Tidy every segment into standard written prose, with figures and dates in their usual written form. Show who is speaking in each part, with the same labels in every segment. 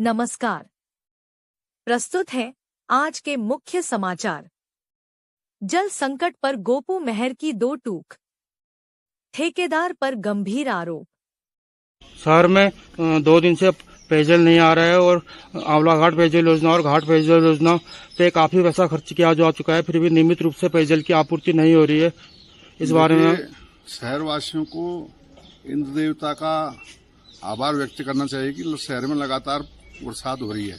Speaker 1: नमस्कार। प्रस्तुत है आज के मुख्य समाचार। जल संकट पर गोपू मेहर की दो टूक, ठेकेदार पर गंभीर आरोप।
Speaker 2: शहर में 2 दिन से पेयजल नहीं आ रहा है और आंवला घाट पेयजल योजना और घाट पेयजल योजना पे काफी पैसा खर्च किया जा चुका है, फिर भी नियमित रूप से पेयजल की आपूर्ति नहीं हो रही है। इस बारे में
Speaker 3: शहर वासियों को इंद्र देवता का आभार व्यक्त करना चाहिए कि शहर में लगातार बरसात हो रही है।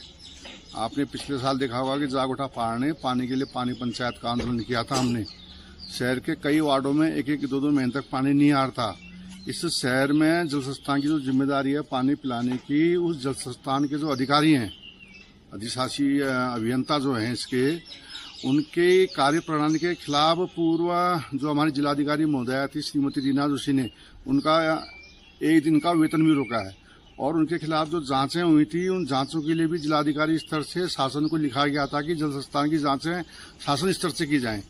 Speaker 3: आपने पिछले साल देखा होगा कि जाग उठा पहाड़ ने पानी के लिए पानी पंचायत का आंदोलन किया था। हमने शहर के कई वार्डों में 1-1, 2-2 महीने तक पानी नहीं आ रहा था। इस शहर में जल संस्थान की जो जिम्मेदारी है पानी पिलाने की, उस जल संस्थान के जो अधिकारी हैं, अधिशासी अभियंता जो हैं इसके, उनके कार्य प्रणाली के खिलाफ पूर्व जो हमारी जिलाधिकारी महोदया थी श्रीमती रीना जोशी ने उनका 1 दिन का वेतन भी रोका है और उनके खिलाफ जो जांचें हुई थी उन जांचों के लिए भी जिलाधिकारी स्तर से शासन को लिखा गया था कि जल संस्थान की जांचें शासन स्तर से की जाएं।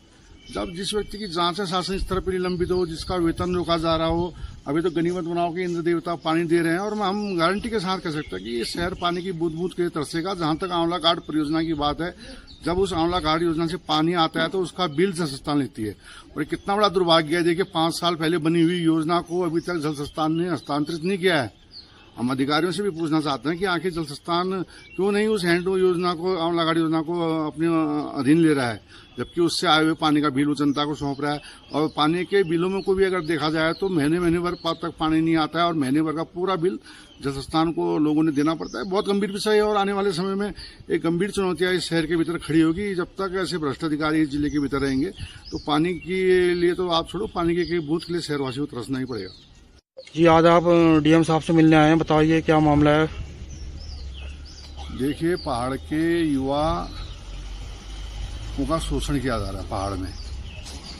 Speaker 3: जब जिस व्यक्ति की जांचें शासन स्तर पर निलंबित हो, जिसका वेतन रोका जा रहा हो, अभी तो गनीमत बनाओ कि इंद्र देवता पानी दे रहे हैं और हम गारंटी के साथ कह सकते हैं कि ये शहर पानी की बूंद बूंद के लिए तरसेगा। जहां तक आंवला घाट परियोजना की बात है, जब उस आंवला घाट योजना से पानी आता है तो उसका बिल जल संस्थान लेती है और कितना बड़ा दुर्भाग्य है। देखिए 5 साल पहले बनी हुई योजना को अभी तक जल संस्थान ने हस्तांतरित नहीं किया है। हम अधिकारियों से भी पूछना चाहते हैं कि आखिर जल संस्थान क्यों नहीं उस हैंड योजना को, आंवला घाट योजना को अपने अधीन ले रहा है, जबकि उससे आए हुए पानी का बिल वो जनता को सौंप रहा है। और पानी के बिलों में को भी अगर देखा जाए तो महीने भर तक पानी नहीं आता है और महीने भर का पूरा बिल जल संस्थान को लोगों ने देना पड़ता है। बहुत गंभीर विषय है और आने वाले समय में एक गंभीर चुनौतियां इस शहर के भीतर खड़ी होगी। जब तक ऐसे भ्रष्ट अधिकारी इस जिले के भीतर रहेंगे तो पानी के लिए तो आप छोड़ो, पानी के एक बूंद के लिए शहरवासियों को तरसना ही पड़ेगा।
Speaker 2: जी, आज आप डीएम साहब से मिलने आए हैं, बताइए क्या मामला है।
Speaker 3: देखिए, पहाड़ के युवा का शोषण किया जा रहा है। पहाड़ में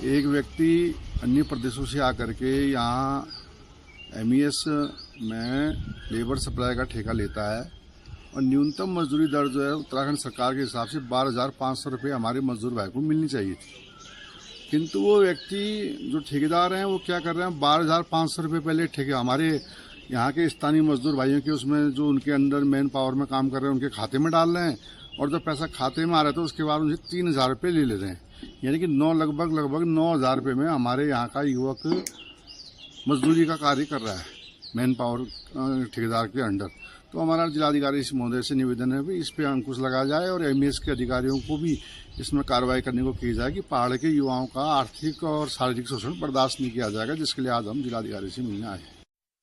Speaker 3: एक व्यक्ति अन्य प्रदेशों से आकर के यहाँ MES में लेबर सप्लाई का ठेका लेता है और न्यूनतम मजदूरी दर जो है उत्तराखंड सरकार के हिसाब से 12,500 रुपये हमारे मजदूर भाई को मिलनी चाहिए थी। किंतु वो व्यक्ति जो ठेकेदार हैं वो क्या कर रहे हैं, 12,500 रुपये पहले ठेके हमारे यहाँ के स्थानीय मजदूर भाइयों के, उसमें जो उनके अंडर मैन पावर में काम कर रहे हैं उनके खाते में डाल रहे हैं और जब पैसा खाते में आ रहा है तो उसके बाद उनसे 3,000 रुपये ले रहे हैं। यानी कि लगभग 9,000 रुपये में हमारे यहाँ का युवक मजदूरी का कार्य कर रहा है मैन पावर ठेकेदार के अंडर। तो हमारा जिलाधिकारी इस महोदय से निवेदन है कि इस पे अंकुश लगाया जाए और MES के अधिकारियों को भी इसमें कार्रवाई करने को की जाए कि पहाड़ के युवाओं का आर्थिक और शारीरिक शोषण बर्दाश्त नहीं किया जाएगा, जिसके लिए आज हम जिलाधिकारी से मिलने आए।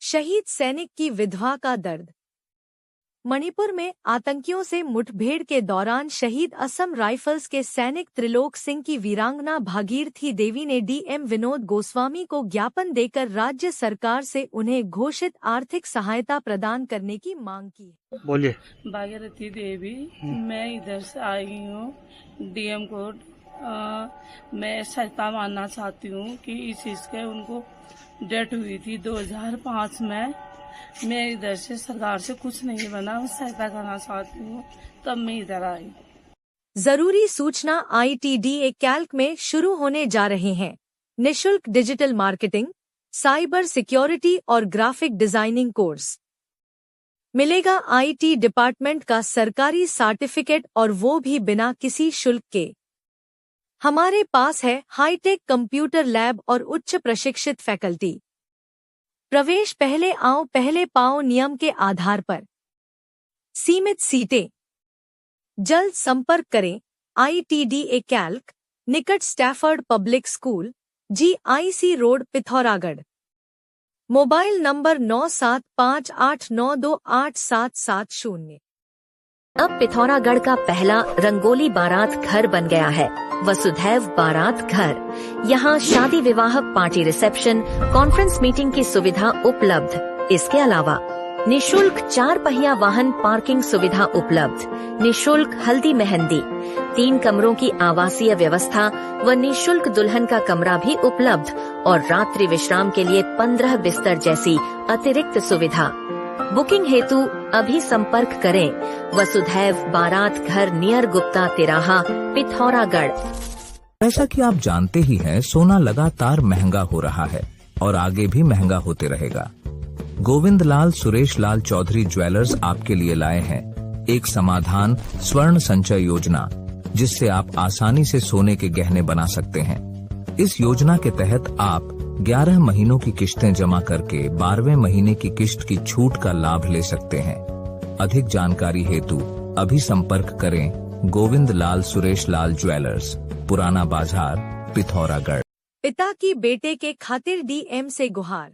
Speaker 1: शहीद सैनिक की विधवा का दर्द। मणिपुर में आतंकियों से मुठभेड़ के दौरान शहीद असम राइफल्स के सैनिक त्रिलोक सिंह की वीरांगना भागीरथी देवी ने DM विनोद गोस्वामी को ज्ञापन देकर राज्य सरकार से उन्हें घोषित आर्थिक सहायता प्रदान करने की मांग की।
Speaker 2: बोलिए।
Speaker 4: भागीरथी देवी, मैं इधर से आई हूँ DM को। मैं सहायता मानना चाहती हूँ कि इस चीज के उनको डेथ हुई थी 2005 में। मैं इधर से सरकार से कुछ नहीं बना, मैं सहायता करना चाहती हूँ, तब मैं इधर आई।
Speaker 1: जरूरी सूचना, ITDA कैल्क में शुरू होने जा रहे हैं निशुल्क डिजिटल मार्केटिंग, साइबर सिक्योरिटी और ग्राफिक डिजाइनिंग कोर्स। मिलेगा IT डिपार्टमेंट का सरकारी सर्टिफिकेट और वो भी बिना किसी शुल्क के। हमारे पास है हाईटेक कंप्यूटर लैब और उच्च प्रशिक्षित फैकल्टी। प्रवेश पहले आओ पहले पाओ नियम के आधार पर। सीमित सीटें। जल्द संपर्क करें। ITDA कैल्क, निकट Stafford public school, GIC road, Pithoragarh. Mobile number 9758928770।
Speaker 5: अब पिथौरागढ़ का पहला रंगोली बारात घर बन गया है, वसुधैव बारात घर। यहाँ शादी विवाह, पार्टी रिसेप्शन, कॉन्फ्रेंस मीटिंग की सुविधा उपलब्ध। इसके अलावा निशुल्क 4 पहिया वाहन पार्किंग सुविधा उपलब्ध, निशुल्क हल्दी मेहंदी, 3 कमरों की आवासीय व्यवस्था व निशुल्क दुल्हन का कमरा भी उपलब्ध और रात्रि विश्राम के लिए 15 बिस्तर जैसी अतिरिक्त सुविधा। बुकिंग हेतु अभी संपर्क करें। वसुधैव बारात घर, नियर गुप्ता तिराहा, पिथौरागढ़।
Speaker 6: जैसा कि आप जानते ही हैं, सोना लगातार महंगा हो रहा है और आगे भी महंगा होते रहेगा। गोविंद लाल सुरेश लाल चौधरी ज्वेलर्स आपके लिए लाए हैं एक समाधान स्वर्ण संचय योजना, जिससे आप आसानी से सोने के गहने बना सकते हैं। इस योजना के तहत आप 11 महीनों की किश्तें जमा करके 12वें महीने की किश्त की छूट का लाभ ले सकते हैं। अधिक जानकारी हेतु अभी संपर्क करें गोविंद लाल सुरेश लाल ज्वेलर्स, पुराना बाजार, पिथौरागढ़।
Speaker 1: पिता की बेटे के खातिर डीएम से गुहार।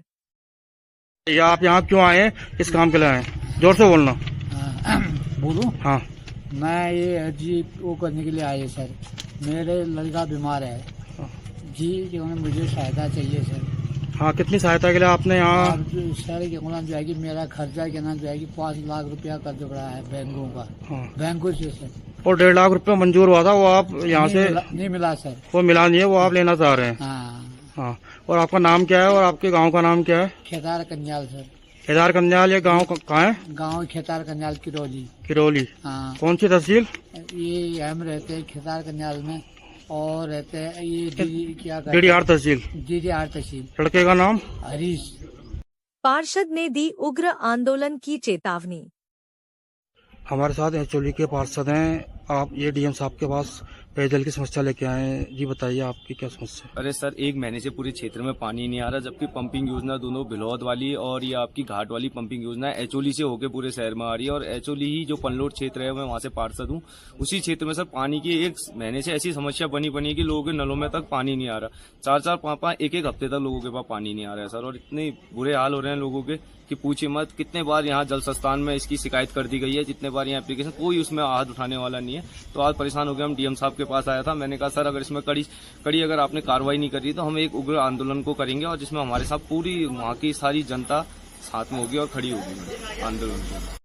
Speaker 2: या आप यहाँ क्यों आए हैं, किस काम के लिए आए हैं? जोर से बोलना।
Speaker 7: बोलूं?
Speaker 2: हाँ।
Speaker 7: मैं ये अर्जी वो करने के लिए आए सर। मेरे लड़का बीमार है जी, जो मुझे सहायता चाहिए सर।
Speaker 2: हाँ, कितनी सहायता के लिए आपने यहाँ?
Speaker 7: सर के नाम जो है कि मेरा खर्चा के नाम जो है कि 5 लाख रुपया कर्ज पड़ा है बैंकों का।
Speaker 2: हाँ।
Speaker 7: बैंकों से सर।
Speaker 2: और 1.5 लाख रुपया मंजूर हुआ था, वो आप यहाँ से
Speaker 7: नहीं मिला सर।
Speaker 2: वो मिला नहीं है, वो आप लेना चाह रहे हैं? हाँ। और आपका नाम क्या है और आपके गांव का नाम क्या है?
Speaker 7: खेतार कन्याल सर।
Speaker 2: खेतार कन्याल, ये गांव कहाँ है?
Speaker 7: गांव खेतार कन्याल, किरौली।
Speaker 2: किरौली।
Speaker 7: हाँ।
Speaker 2: कौन सी तहसील?
Speaker 7: ये हम रहते हैं खेतार कन्याल में, और रहते हैं ये
Speaker 2: डीडीआर तहसील।
Speaker 7: डीडीआर तहसील।
Speaker 2: लड़के का नाम?
Speaker 7: हरीश।
Speaker 1: पार्षद ने दी उग्र आंदोलन की चेतावनी।
Speaker 2: हमारे साथ एचओली के पार्षद हैं। आप ये डीएम साहब के पास पेयजल की समस्या लेके आए हैं, जी बताइए आपकी क्या समस्या?
Speaker 8: अरे सर, 1 महीने से पूरे क्षेत्र में पानी नहीं आ रहा, जबकि पंपिंग योजना दोनों बिलौद वाली और ये आपकी घाट वाली पंपिंग योजना एचओली से होकर पूरे शहर में आ रही है। और एचओली ही जो पनलोड क्षेत्र है, मैं वहाँ से पार्षद हूँ, उसी क्षेत्र में सर पानी की 1 महीने से ऐसी समस्या बनी है कि लोगों के नलों में तक पानी नहीं आ रहा। 4-4, 5-5, 1-1 हफ्ते तक लोगों के पास पानी नहीं आ रहा है सर। और इतने बुरे हाल हो रहे हैं लोगों के कि पूछिए मत। कितने बार यहाँ जल संस्थान में इसकी शिकायत कर दी गई है, जितने बार यहाँ एप्लीकेशन, कोई उसमें हाथ उठाने वाला नहीं है। तो आज परेशान हो गए हम, डीएम साहब के पास आया था। मैंने कहा सर, अगर इसमें कड़ी अगर आपने कार्रवाई नहीं करी तो हम एक उग्र आंदोलन को करेंगे, और जिसमें हमारे साथ पूरी वहाँ की सारी जनता साथ में होगी और खड़ी होगी आंदोलन में।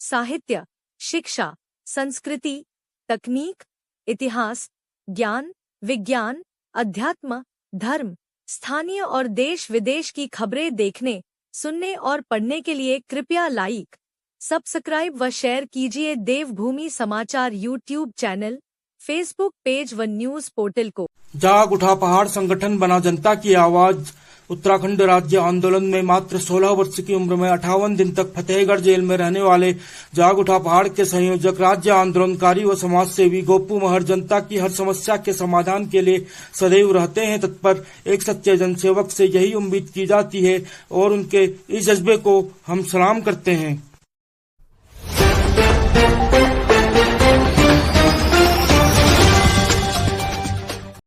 Speaker 1: साहित्य, शिक्षा, संस्कृति, तकनीक, इतिहास, ज्ञान, विज्ञान, अध्यात्म, धर्म, स्थानीय और देश विदेश की खबरें देखने, सुनने और पढ़ने के लिए कृपया लाइक, सब्सक्राइब व शेयर कीजिए देवभूमि समाचार यूट्यूब चैनल, फेसबुक पेज व न्यूज पोर्टल को।
Speaker 2: जाग उठा पहाड़ संगठन बना जनता की आवाज। उत्तराखंड राज्य आंदोलन में मात्र 16 वर्ष की उम्र में 58 दिन तक फतेहगढ़ जेल में रहने वाले जाग उठा पहाड़ के संयोजक, राज्य आंदोलनकारी व समाज सेवी गोपू महर जनता की हर समस्या के समाधान के लिए सदैव रहते हैं तत्पर। एक सच्चे जनसेवक से यही उम्मीद की जाती है और उनके इस जज्बे को हम सलाम करते हैं।